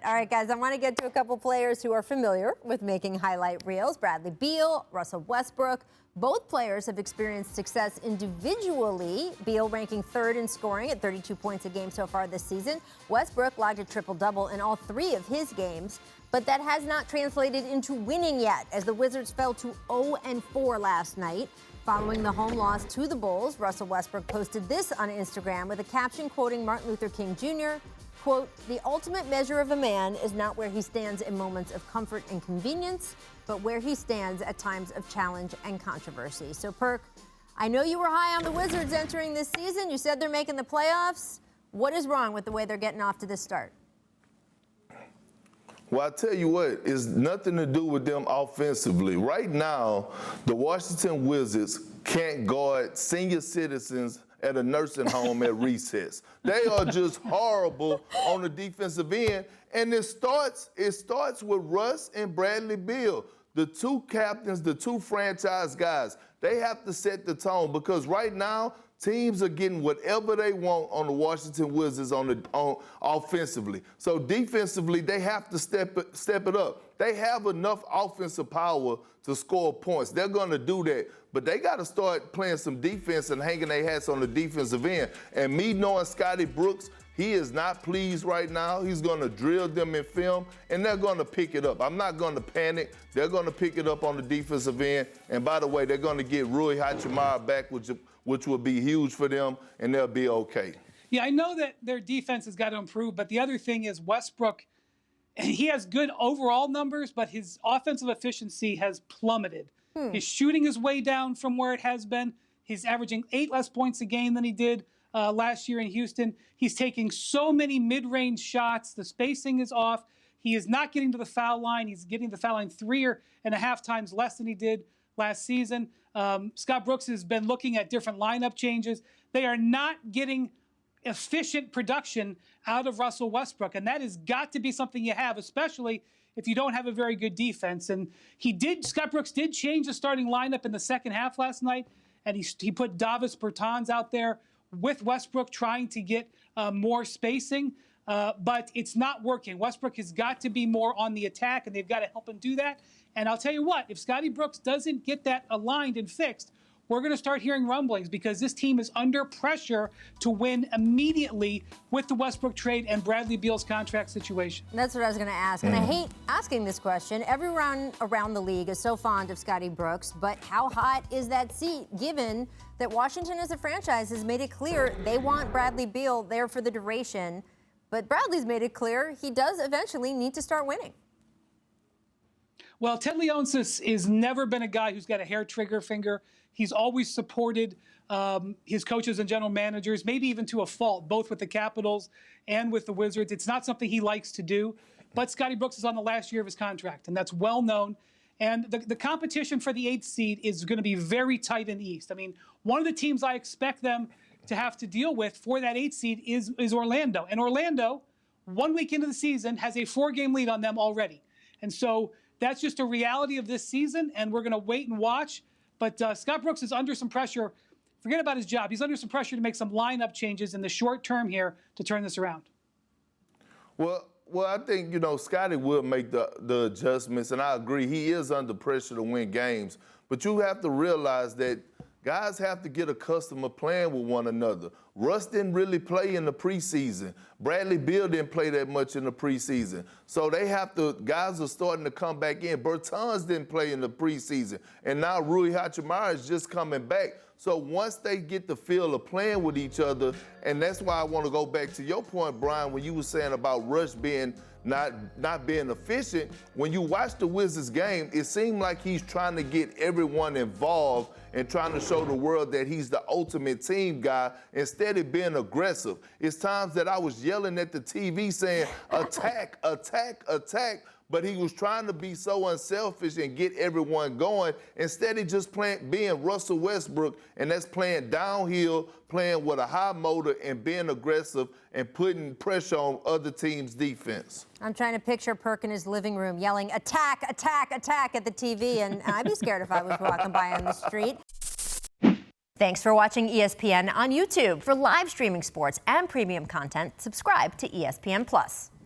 All right, guys, I want to get to a couple players who are familiar with making highlight reels. Bradley Beal, Russell Westbrook. Both players have experienced success individually. Beal ranking third in scoring at 32 points a game so far this season. Westbrook logged a triple-double in all 3 of his games. But that has not translated into winning yet, as the Wizards fell to 0-4 last night. Following the home loss to the Bulls, Russell Westbrook posted this on Instagram with a caption quoting Martin Luther King Jr., quote, "The ultimate measure of a man is not where he stands in moments of comfort and convenience, but where he stands at times of challenge and controversy." So, Perk, I know you were high on the Wizards entering this season. You said they're making the playoffs. What is wrong with the way they're getting off to this start? Well, I tell you what, it's nothing to do with them offensively. Right now, the Washington Wizards can't guard senior citizens at a nursing home at recess. They are just horrible on the defensive end, and it starts with Russ and Bradley Beal, the 2 captains, the 2 franchise guys. They have to set the tone, because right now teams are getting whatever they want on the Washington Wizards on offensively. So defensively, they have to step it up. They have enough offensive power to score points. They're going to do that. But they got to start playing some defense and hanging their hats on the defensive end. And me knowing Scotty Brooks, he is not pleased right now. He's going to drill them in film, and they're going to pick it up. I'm not going to panic. They're going to pick it up on the defensive end. And by the way, they're going to get Rui Hachimura back, which will be huge for them, and they'll be okay. Yeah, I know that their defense has got to improve, but the other thing is Westbrook, he has good overall numbers, but his offensive efficiency has plummeted. His shooting is way down from where it has been. He's averaging 8 less points a game than he did last year in Houston. He's taking so many mid-range shots. The spacing is off. He is not getting to the foul line. He's getting to the foul line 3.5 times less than he did last season. Scott Brooks has been looking at different lineup changes. They are not getting efficient production out of Russell Westbrook, and that has got to be something you have, especially if you don't have a very good defense. And Scott Brooks did change the starting lineup in the second half last night, and he put Davis Bertans out there with Westbrook trying to get more spacing, but it's not working. Westbrook has got to be more on the attack, and they've got to help him do that. And I'll tell you what, if Scotty Brooks doesn't get that aligned and fixed, we're going to start hearing rumblings, because this team is under pressure to win immediately with the Westbrook trade and Bradley Beal's contract situation. That's what I was going to ask. And I hate asking this question. Everyone around the league is so fond of Scotty Brooks, but how hot is that seat, given that Washington as a franchise has made it clear they want Bradley Beal there for the duration, but Bradley's made it clear he does eventually need to start winning? Well, Ted Leonsis has never been a guy who's got a hair trigger finger. He's always supported his coaches and general managers, maybe even to a fault, both with the Capitals and with the Wizards. It's not something he likes to do. But Scotty Brooks is on the last year of his contract, and that's well known. And the competition for the 8th seed is going to be very tight in the East. I mean, one of the teams I expect them to have to deal with for that 8th seed is Orlando. And Orlando, 1 week into the season, has a 4-game lead on them already. And so that's just a reality of this season, and we're going to wait and watch. But Scott Brooks is under some pressure. Forget about his job. He's under some pressure to make some lineup changes in the short term here to turn this around. Well, I think, Scotty will make the adjustments, and I agree. He is under pressure to win games. But you have to realize that guys have to get accustomed to playing with one another. Russ didn't really play in the preseason. Bradley Beal didn't play that much in the preseason. So guys are starting to come back in. Bertans didn't play in the preseason. And now Rui Hachimura is just coming back. So once they get the feel of playing with each other, and that's why I want to go back to your point, Brian, when you were saying about Russ being not being efficient. When you watch the Wizards game, it seemed like he's trying to get everyone involved and trying to show the world that he's the ultimate team guy instead of being aggressive. It's times that I was yelling at the TV saying, attack, attack, attack. But he was trying to be so unselfish and get everyone going instead of just being Russell Westbrook, and that's playing downhill, playing with a high motor and being aggressive and putting pressure on other teams' defense. I'm trying to picture Perk in his living room yelling, attack, attack, attack at the TV, and I'd be scared if I was walking by on the street. Thanks for watching ESPN on YouTube. For live streaming sports and premium content, subscribe to ESPN+.